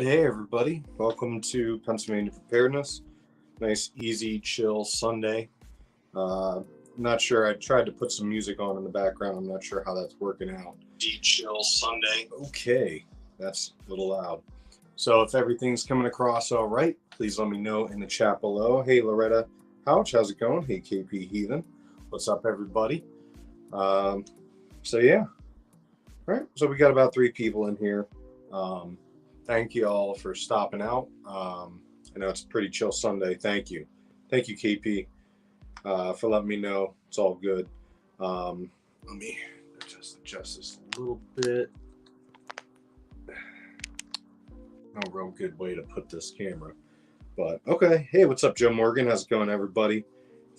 right, hey everybody. Welcome to Pennsylvania Preparedness. Nice, easy, chill Sunday. Not sure, I tried to put some music on in the background. I'm not sure how that's working out. Chill Sunday. Okay, that's a little loud. So if everything's coming across all right, please let me know in the chat below. Hey Loretta Houch, how's it going? Hey KP Heathen. What's up everybody? So yeah. All right, so we got about 3 people in here. Thank you all for stopping out. I know it's a pretty chill Sunday. Thank you, KP, for letting me know. It's all good. Let me just adjust this a little bit. No real good way to put this camera, but okay. Hey, what's up, Joe Morgan? How's it going, everybody?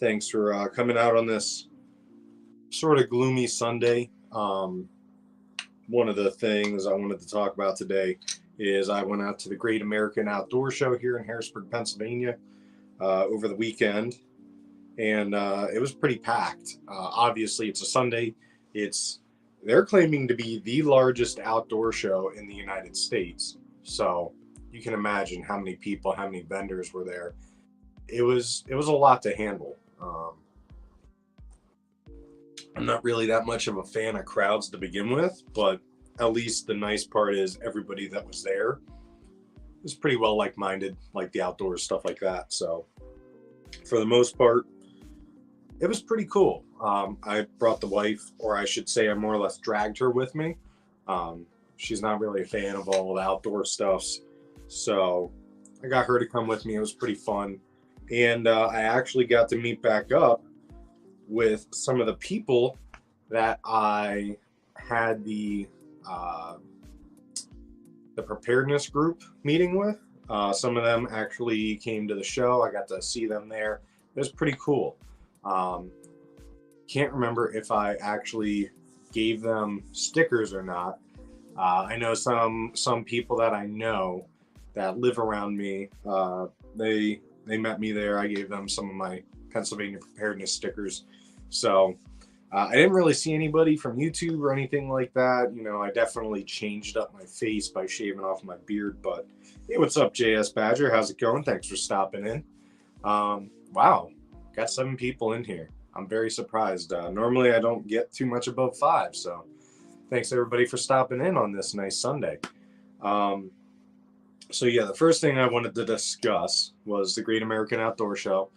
Thanks for coming out on this sort of gloomy Sunday. One of the things I wanted to talk about today is I went out to the Great American Outdoor Show here in Harrisburg, Pennsylvania, over the weekend, and it was pretty packed. Obviously, it's a Sunday. They're claiming to be the largest outdoor show in the United States, so you can imagine how many people, how many vendors were there. It was a lot to handle. I'm not really that much of a fan of crowds to begin with, but at least the nice part is everybody that was there was pretty well like-minded, like the outdoors, stuff like that. So for the most part, it was pretty cool. I brought the wife, or I should say I more or less dragged her with me. She's not really a fan of all the outdoor stuffs, so I got her to come with me. It was pretty fun. And I actually got to meet back up with some of the people that I had the preparedness group meeting with. Some of them actually came to the show. I got to see them there. It was pretty cool. Can't remember if I actually gave them stickers or not. I know some people that I know that live around me. They met me there. I gave them some of my Pennsylvania preparedness stickers. So I didn't really see anybody from YouTube or anything like that. You know, I definitely changed up my face by shaving off my beard. But hey, what's up, JS Badger? How's it going? Thanks for stopping in. Wow, got 7 people in here. I'm very surprised. Normally I don't get too much above 5. So thanks everybody for stopping in on this nice Sunday. So yeah, the first thing I wanted to discuss was the Great American Outdoor Show.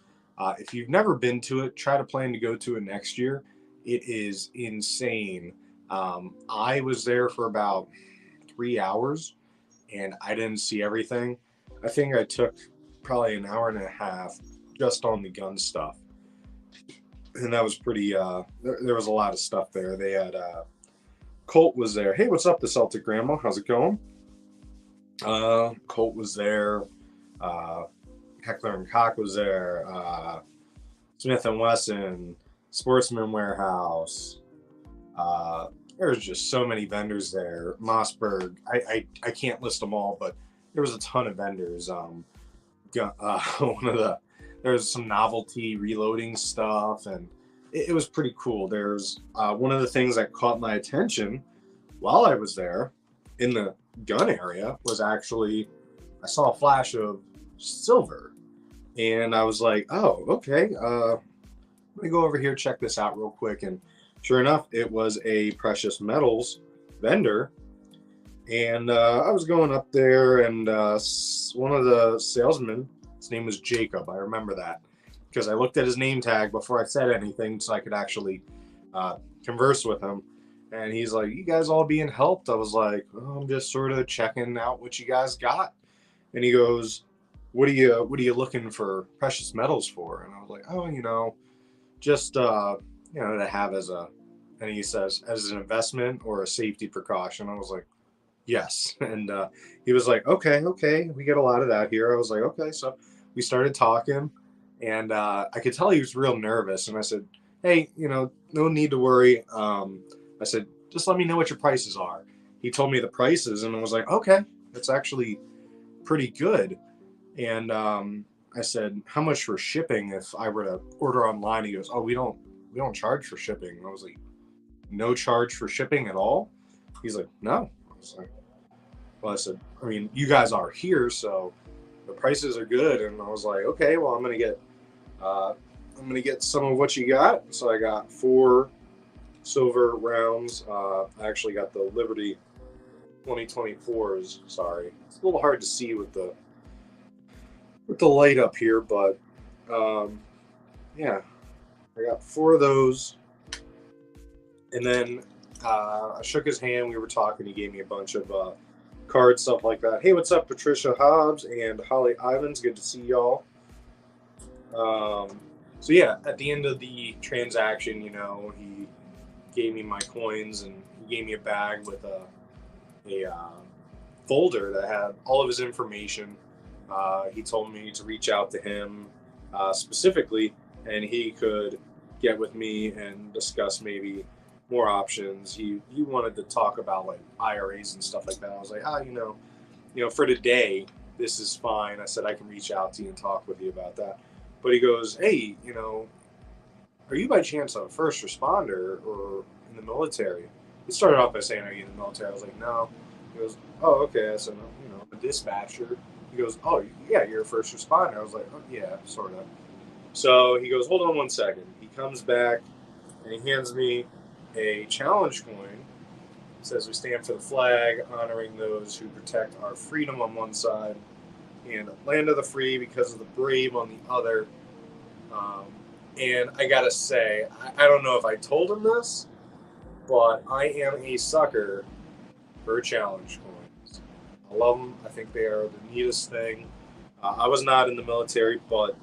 If you've never been to it, try to plan to go to it next year. It is insane. I was there for about 3 hours and I didn't see everything. I think I took probably an hour and a half just on the gun stuff. And that was pretty, there was a lot of stuff there. They had, Colt was there. Hey, what's up, the Celtic Grandma? How's it going? Colt was there. Heckler and Koch was there, Smith & Wesson, Sportsman Warehouse. There was just so many vendors there. Mossberg. I can't list them all, but there was a ton of vendors. There was some novelty reloading stuff, and it was pretty cool. There's one of the things that caught my attention while I was there in the gun area was actually I saw a flash of silver. And I was like, oh, okay. Let me go over here, check this out real quick. And sure enough, it was a precious metals vendor. And I was going up there, and one of the salesmen, his name was Jacob. I remember that because I looked at his name tag before I said anything so I could actually converse with him. And he's like, you guys all being helped? I was like, oh, I'm just sort of checking out what you guys got. And he goes, what are you looking for precious metals for? And I was like, oh, just to have and he says, as an investment or a safety precaution. I was like, yes. And he was like, okay, we get a lot of that here. I was like, okay. So we started talking, and I could tell he was real nervous. And I said, hey, no need to worry. I said, just let me know what your prices are. He told me the prices, and I was like, okay, that's actually pretty good. And I said, how much for shipping if I were to order online? He goes, oh, we don't charge for shipping. And I was like, no charge for shipping at all? He's like, no. I was like, Well, I said, I mean, you guys are here, so the prices are good. And I was like, okay, well, I'm gonna get some of what you got. So I got 4 silver rounds. I actually got the Liberty 2024s. Sorry, it's a little hard to see with the light up here, but um, yeah, I got 4 of those. And then I shook his hand. We were talking. He gave me a bunch of cards, stuff like that. Hey, what's up, Patricia Hobbs and Holly Ivans? Good to see y'all. So yeah, at the end of the transaction, he gave me my coins and he gave me a bag with a folder that had all of his information. He told me to reach out to him specifically, and he could get with me and discuss maybe more options. He wanted to talk about like IRAs and stuff like that. I was like, for today, this is fine. I said I can reach out to you and talk with you about that. But he goes, hey, are you by chance a first responder or in the military? He started off by saying, are you in the military? I was like, no. He goes, oh, okay. I said, a dispatcher. He goes, oh, yeah, you're a first responder. I was like, oh, yeah, sort of. So he goes, hold on one second. He comes back and he hands me a challenge coin. It says we stand for the flag, honoring those who protect our freedom on one side and land of the free because of the brave on the other. And I gotta say, I don't know if I told him this, but I am a sucker for challenge coins. I love them. I think they are the neatest thing. I was not in the military, but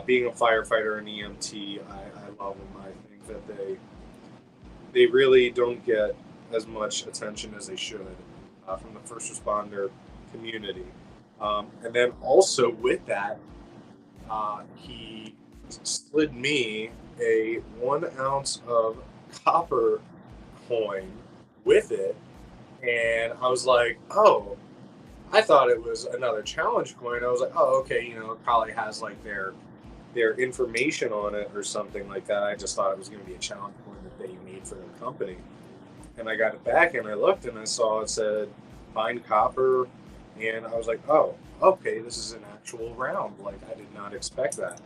being a firefighter and EMT, I love them. I think that they really don't get as much attention as they should from the first responder community. And then also with that, he slid me a 1 ounce of copper coin with it, and I was like, oh, I thought it was another challenge coin. I was like, oh, okay, it probably has like their information on it or something like that. I just thought it was going to be a challenge coin that they made for their company. And I got it back and I looked and I saw it said fine copper, and I was like, oh, okay, this is an actual round. Like I did not expect that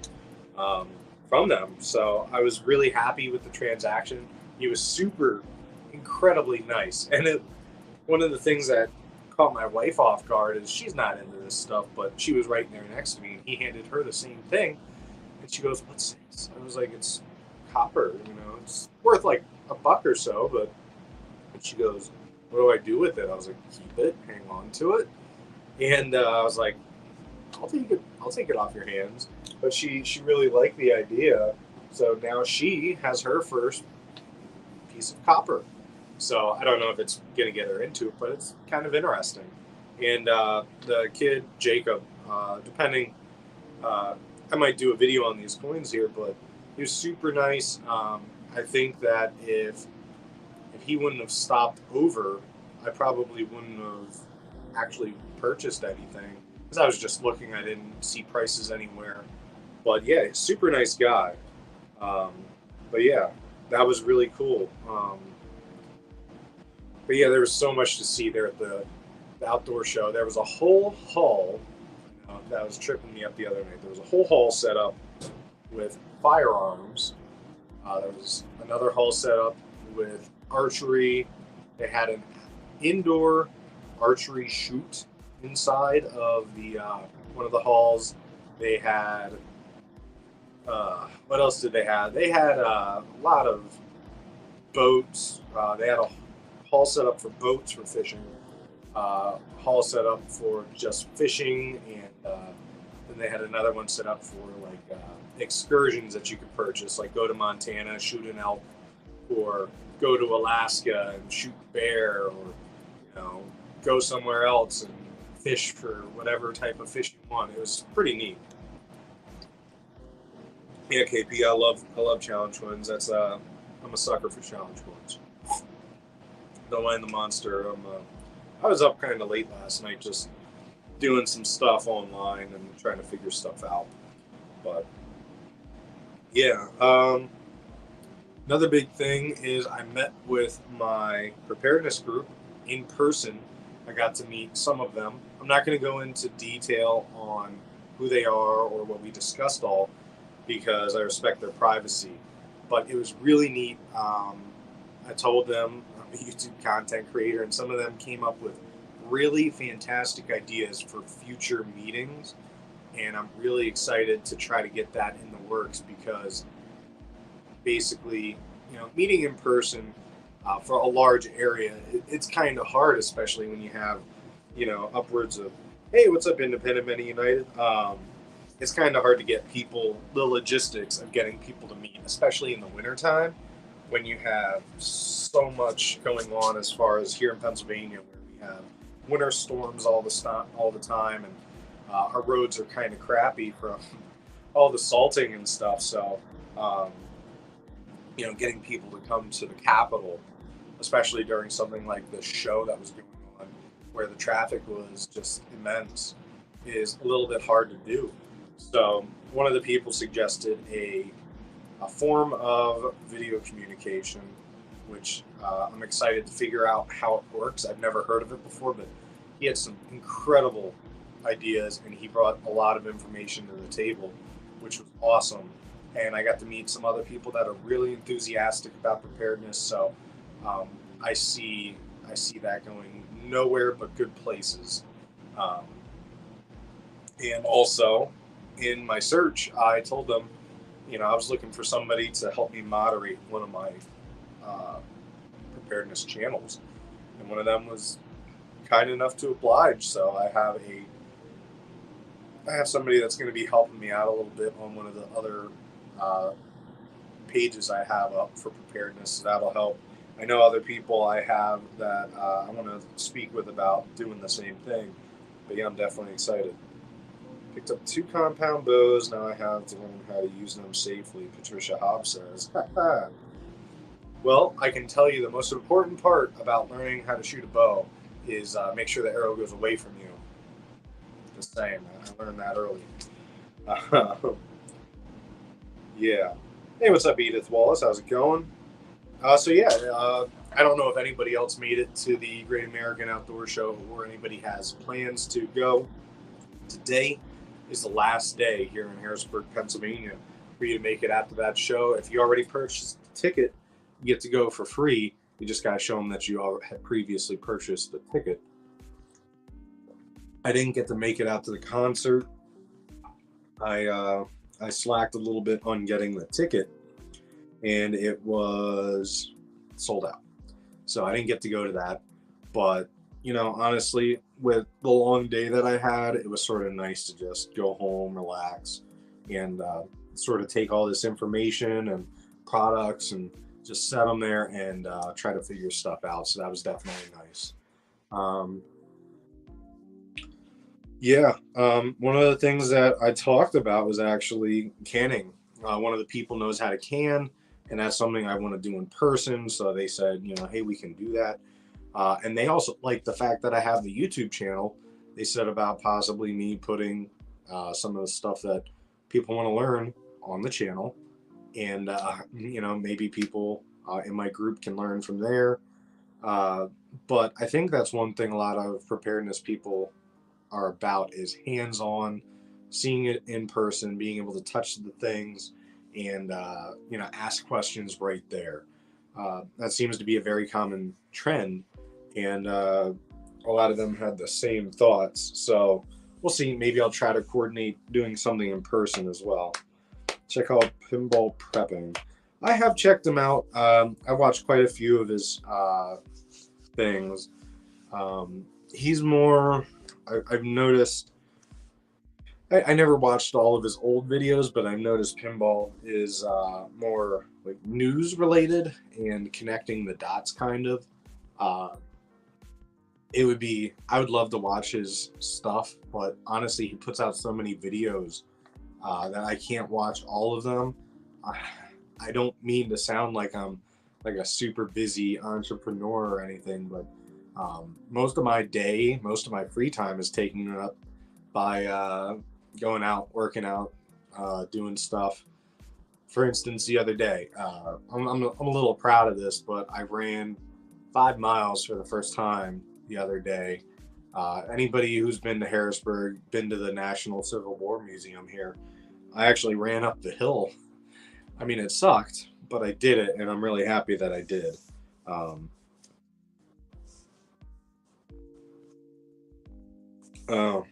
from them. So I was really happy with the transaction. He was super incredibly nice. And one of the things that caught my wife off guard is she's not into this stuff, but she was right there next to me and he handed her the same thing. And she goes, what's this? I was like, it's copper, it's worth like $1 or so, but and she goes, what do I do with it? I was like, keep it, hang on to it. And I was like, I'll take it off your hands. But she really liked the idea. So now she has her first piece of copper. So I don't know if it's going to get her into it, but it's kind of interesting. And the kid, Jacob, depending, I might do a video on these coins here, but he was super nice. I think that if he wouldn't have stopped over, I probably wouldn't have actually purchased anything because I was just looking. I didn't see prices anywhere. But yeah, super nice guy. But yeah, that was really cool. But yeah, there was so much to see there at the outdoor show. There was a whole hall that was tripping me up the other night. There was a whole hall set up with firearms. There was another hall set up with archery. They had an indoor archery shoot inside of the one of the halls. They had what else did they have? They had a lot of boats. They had a hall set up for boats for fishing. Hall set up for just fishing, and then they had another one set up for like excursions that you could purchase, like go to Montana, shoot an elk, or go to Alaska and shoot bear, or go somewhere else and fish for whatever type of fish you want. It was pretty neat. Yeah, KP, I love challenge coins. That's I'm a sucker for challenge coins. Don't mind the monster. I was up kind of late last night, just doing some stuff online and trying to figure stuff out. But yeah, another big thing is I met with my preparedness group in person I got to meet some of them. I'm not going to go into detail on who they are or what we discussed all because I respect their privacy. But it was really neat. I told them I'm a YouTube content creator, and some of them came up with really fantastic ideas for future meetings. And I'm really excited to try to get that in the works because basically, meeting in person for a large area, it's kind of hard, especially when you have, upwards of, hey, what's up, Independent Men United? It's kind of hard to get people, the logistics of getting people to meet, especially in the wintertime when you have so much going on as far as here in Pennsylvania, where we have winter storms all the time, and our roads are kind of crappy from all the salting and stuff. So, um, getting people to come to the Capitol, especially during something like this show that was going on, where the traffic was just immense, is a little bit hard to do. So one of the people suggested a form of video communication, which I'm excited to figure out how it works. I've never heard of it before, but he had some incredible ideas and he brought a lot of information to the table, which was awesome. And I got to meet some other people that are really enthusiastic about preparedness. So um, I see that going nowhere but good places. Um, and also, in my search, I told them, I was looking for somebody to help me moderate one of my uh, preparedness channels, and one of them was kind enough to oblige. So I have somebody that's going to be helping me out a little bit on one of the other uh, pages I have up for preparedness. So that'll help. I know other people I have that I want to speak with about doing the same thing. But yeah, I'm definitely excited. Picked up 2 compound bows. Now I have to learn how to use them safely, Patricia Hobbs says. Well, I can tell you the most important part about learning how to shoot a bow is make sure the arrow goes away from you. Just saying, man. I learned that early. Yeah. Hey, what's up, Edith Wallace? How's it going? I don't know if anybody else made it to the Great American Outdoor Show or anybody has plans to go. Today is the last day here in Harrisburg, Pennsylvania, for you to make it out to that show. If you already purchased the ticket, you get to go for free. You just got to show them that you had previously purchased the ticket. I didn't get to make it out to the concert. I slacked a little bit on getting the ticket, and it was sold out. So I didn't get to go to that. But, honestly, with the long day that I had, it was sort of nice to just go home, relax, and sort of take all this information and products and just set them there and try to figure stuff out. So that was definitely nice. Um, one of the things that I talked about was actually canning. One of the people knows how to can, and that's something I want to do in person. So they said, hey, we can do that. And they also like the fact that I have the YouTube channel. They said about possibly me putting some of the stuff that people want to learn on the channel. And, maybe people in my group can learn from there. But I think that's one thing a lot of preparedness people are about is hands-on, seeing it in person, being able to touch the things and, ask questions right there. That seems to be a very common trend. And a lot of them had the same thoughts. So we'll see. Maybe I'll try to coordinate doing something in person as well. Check out Pinball Prepping. I have checked him out. I watched quite a few of his things. He's more, I've noticed, I never watched all of his old videos, but I've noticed Pinball is more like news related and connecting the dots kind of. I would love to watch his stuff, but honestly, he puts out so many videos that I can't watch all of them. I don't mean to sound like I'm like a super busy entrepreneur or anything, but most of my day, most of my free time is taken up by going out, working out, doing stuff. For instance, the other day, I'm a little proud of this, but I ran 5 miles for the first time the other day, Anybody who's been to Harrisburg, been to the National Civil War Museum here, I actually ran up the hill. I mean, it sucked, but I did it, and I'm really happy that I did. Um, oh,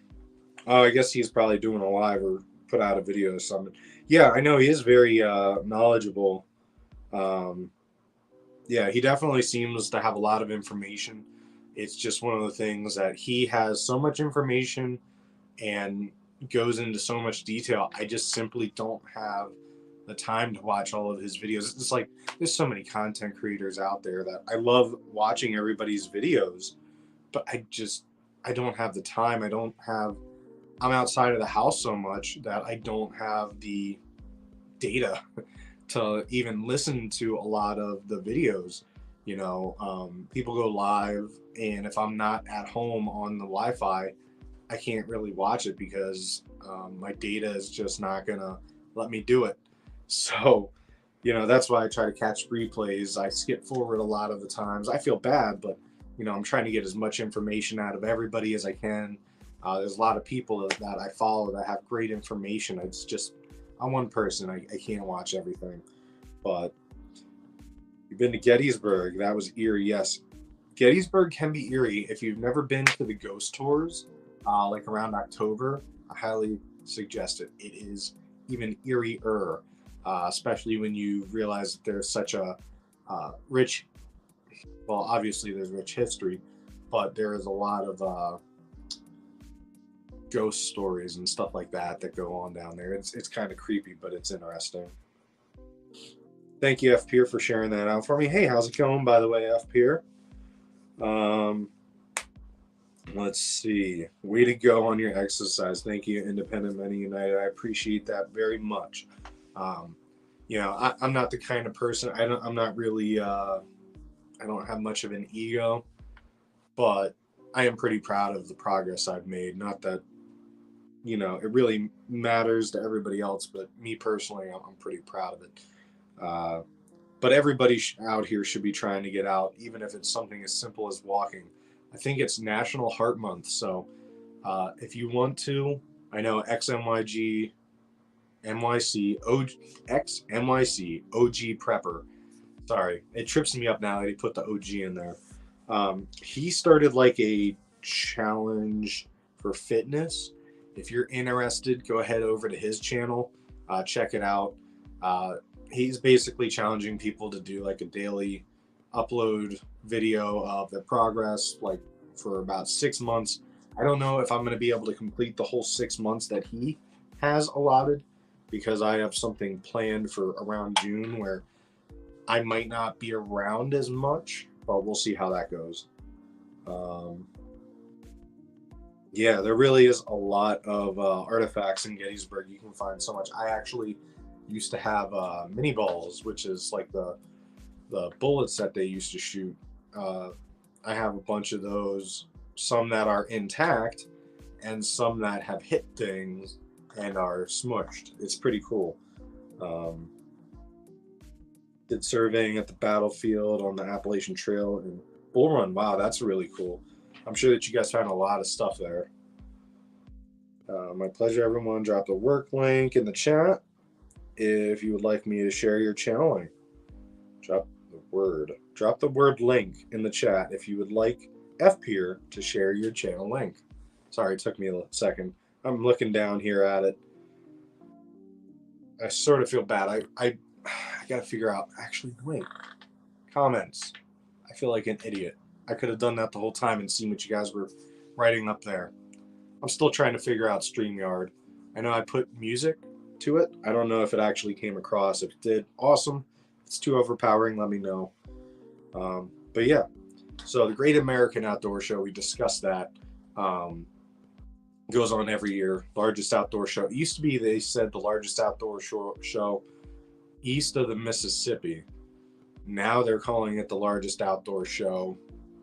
oh, I guess he's probably doing a live or put out a video or something. Yeah, I know he is very knowledgeable. Um, yeah, he definitely seems to have a lot of information. It's just one of the things that he has so much information and goes into so much detail. I just simply don't have the time to watch all of his videos. It's like there's so many content creators out there that I love watching everybody's videos, but I don't have the time. I'm outside of the house so much that I don't have the data to even listen to a lot of the videos. People go live, and if I'm not at home on the Wi-Fi, I can't really watch it because my data is just not gonna let me do it. So, that's why I try to catch replays. I skip forward a lot of the times. I feel bad, but I'm trying to get as much information out of everybody as I can. There's a lot of people that I follow that have great information. It's just I'm one person. I can't watch everything. But you've been to Gettysburg. That was eerie. Yes, Gettysburg can be eerie if you've never been to the ghost tours, like around October. I highly suggest it. It is even eerier, especially when you realize that there's such a rich. Well, obviously there's rich history, but there is a lot of ghost stories and stuff like that go on down there. It's kind of creepy, but it's interesting. Thank you, F. Pier, for sharing that out for me. Hey, how's it going, by the way, F. Pier? Um, let's see. Way to go on your exercise. Thank you, Independent Men United. I appreciate that very much. Um, I'm not the kind of person. I'm not really. I don't have much of an ego, but I am pretty proud of the progress I've made. Not that it really matters to everybody else, but me personally, I'm pretty proud of it. Uh, but everybody out here should be trying to get out, even if it's something as simple as walking. I think it's National Heart Month, so if you want to, I know XMYG, NYC, XMYC, OG Prepper. Sorry, it trips me up now that he put the OG in there. He started like a challenge for fitness. If you're interested, go ahead over to his channel, check it out. He's basically challenging people to do like a daily upload video of their progress, like for about 6 months. I don't know if I'm going to be able to complete the whole 6 months that he has allotted because I have something planned for around June where I might not be around as much, but we'll see how that goes. Yeah, there really is a lot of artifacts in Gettysburg. You can find so much. I actually used to have mini balls, which is like the bullets that they used to shoot. I have a bunch of those, some that are intact and some that have hit things and are smushed. It's pretty cool. Did surveying at the battlefield on the Appalachian Trail and Bull Run. Wow, that's really cool. I'm sure that you guys found a lot of stuff there. My pleasure, everyone. Drop the work link in the chat if you would like me to share your channel link. Drop the word link in the chat if you would like FPeer to share your channel link. Sorry, it took me a second. I'm looking down here at it. I sort of feel bad. I gotta figure out. Actually, wait. Comments. I feel like an idiot. I could have done that the whole time and seen what you guys were writing up there. I'm still trying to figure out StreamYard. I know I put music to it. I don't know if it actually came across. If it did, awesome. If it's too overpowering, let me know. But yeah, so the Great American Outdoor Show, we discussed that. Goes on every year. Largest outdoor show. It used to be, they said, the largest outdoor show east of the Mississippi. Now they're calling it the largest outdoor show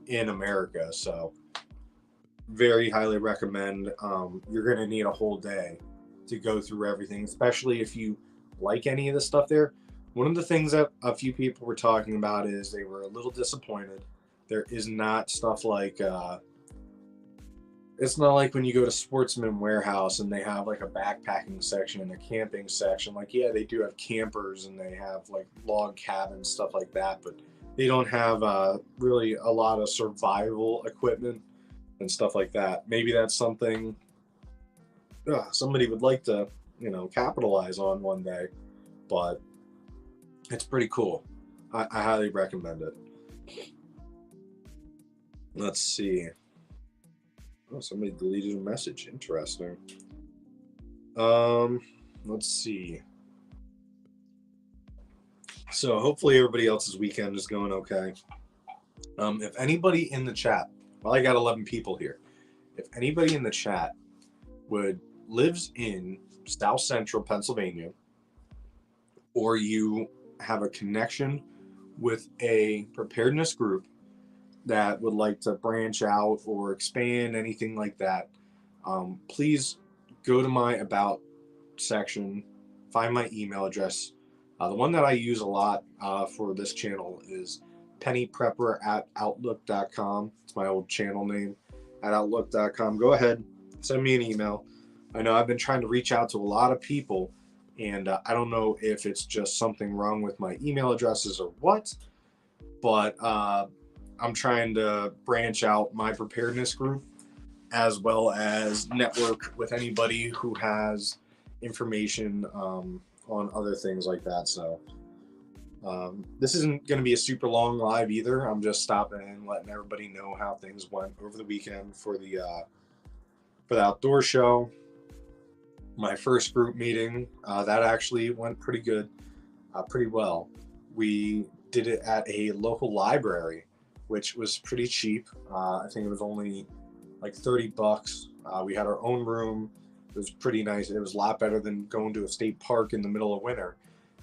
in America. So very highly recommend. You're going to need a whole day to go through everything, especially if you like any of the stuff there. One of the things that a few people were talking about is they were a little disappointed. There is not stuff like It's not like when you go to Sportsman Warehouse and they have like a backpacking section and a camping section. Like, yeah, they do have campers and they have like log cabins, stuff like that, but they don't have really a lot of survival equipment and stuff like that. Maybe that's something somebody would like to, capitalize on one day, but it's pretty cool. I highly recommend it. Let's see. Oh, somebody deleted a message. Interesting. Let's see. So hopefully everybody else's weekend is going okay. If anybody in the chat, well, I got 11 people here. If anybody in the chat lives in South Central Pennsylvania, or you have a connection with a preparedness group that would like to branch out or expand, anything like that, please go to my About section, find my email address. The one that I use a lot for this channel is pennyprepper@outlook.com. It's my old channel name, at outlook.com. Go ahead, send me an email. I know I've been trying to reach out to a lot of people, and I don't know if it's just something wrong with my email addresses or what, but I'm trying to branch out my preparedness group as well as network with anybody who has information on other things like that. So this isn't going to be a super long live either. I'm just stopping in, letting everybody know how things went over the weekend for the outdoor show. My first group meeting, that actually went pretty good, pretty well. We did it at a local library, which was pretty cheap. I think it was only like $30. We had our own room. It was pretty nice. It was a lot better than going to a state park in the middle of winter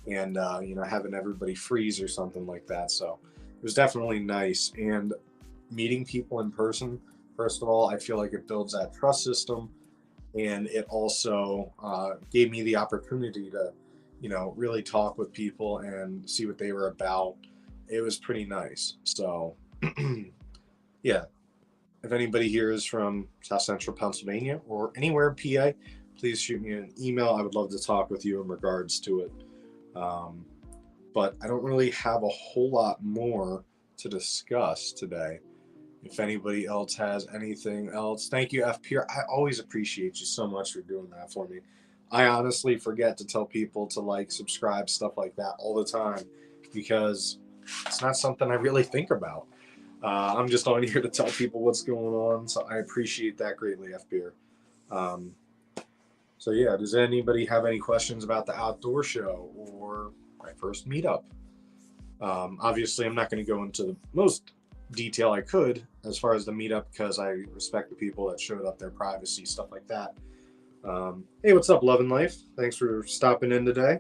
and having everybody freeze or something like that. So it was definitely nice. And meeting people in person, first of all, I feel like it builds that trust system, and it also gave me the opportunity to really talk with people and see what they were about. It was pretty nice. So yeah, if anybody here is from South Central Pennsylvania or anywhere in PA, please shoot me an email. I would love to talk with you in regards to it. But I don't really have a whole lot more to discuss today. If anybody else has anything else, thank you, FPR. I always appreciate you so much for doing that for me. I honestly forget to tell people to like, subscribe, stuff like that all the time, because it's not something I really think about. I'm just on here to tell people what's going on, so I appreciate that greatly, FPR. So yeah, does anybody have any questions about the outdoor show or my first meetup? Obviously, I'm not going to go into the most detail I could as far as the meetup, because I respect the people that showed up, their privacy, stuff like that. Hey, what's up, Love and Life? Thanks for stopping in today.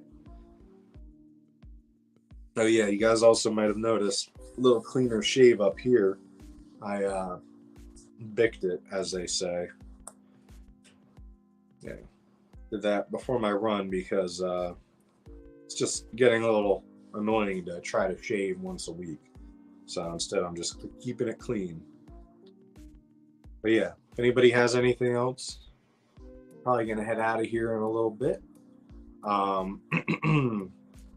Oh yeah, you guys also might have noticed a little cleaner shave up here. I bicked it, as they say. Yeah, did that before my run because it's just getting a little annoying to try to shave once a week. So instead, I'm just keeping it clean. But yeah, if anybody has anything else, probably gonna head out of here in a little bit.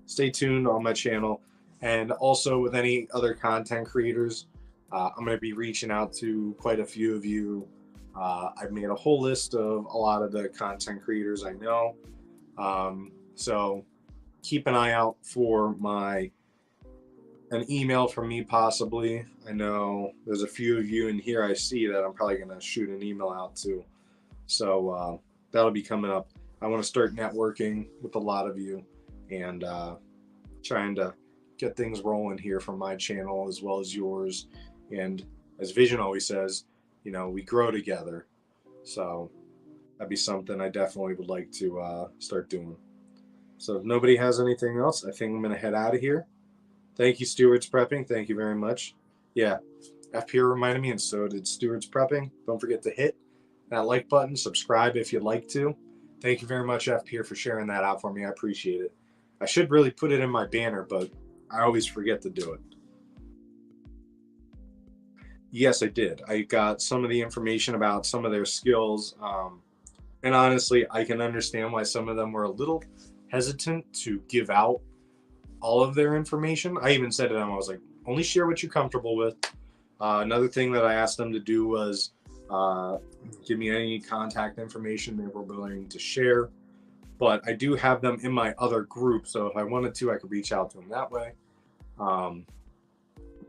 Stay tuned on my channel, and also with any other content creators. I'm going to be reaching out to quite a few of you. I've made a whole list of a lot of the content creators I know. So keep an eye out for an email from me, possibly. I know there's a few of you in here I see that I'm probably going to shoot an email out to. So that'll be coming up. I want to start networking with a lot of you and trying to get things rolling here from my channel as well as yours. And as Vision always says, we grow together. So that'd be something I definitely would like to start doing. So if nobody has anything else, I think I'm going to head out of here. Thank you, Stewards Prepping. Thank you very much. Yeah, FPR reminded me, and so did Stewards Prepping. Don't forget to hit that like button, subscribe if you'd like to. Thank you very much, FPR, for sharing that out for me. I appreciate it. I should really put it in my banner, but I always forget to do it. Yes, I did. I got some of the information about some of their skills. And honestly, I can understand why some of them were a little hesitant to give out all of their information. I even said to them, I was like, only share what you're comfortable with. Another thing that I asked them to do was uh, give me any contact information they were willing to share. But I do have them in my other group, so if I wanted to, I could reach out to them that way. Um,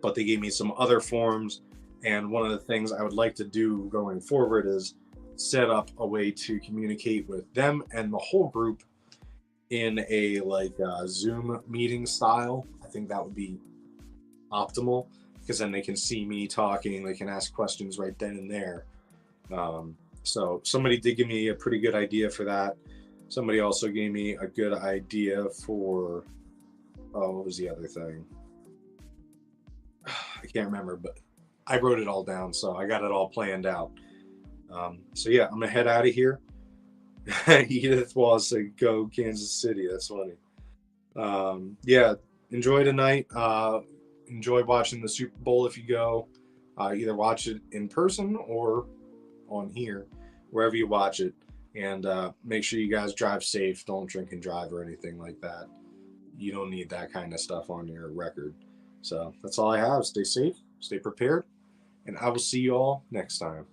but they gave me some other forms, and one of the things I would like to do going forward is set up a way to communicate with them and the whole group in a like Zoom meeting style. I think that would be optimal because then they can see me talking, they can ask questions right then and there. So somebody did give me a pretty good idea for that. Somebody also gave me a good idea for, oh, what was the other thing? I can't remember, but I wrote it all down, so I got it all planned out. So yeah, I'm gonna head out of here. Edith Wallace said, "Go Kansas City." That's funny. Yeah, enjoy tonight. Enjoy watching the Super Bowl if you go. Either watch it in person or on here, wherever you watch it. And make sure you guys drive safe. Don't drink and drive or anything like that. You don't need that kind of stuff on your record. So that's all I have. Stay safe, stay prepared, and I will see you all next time.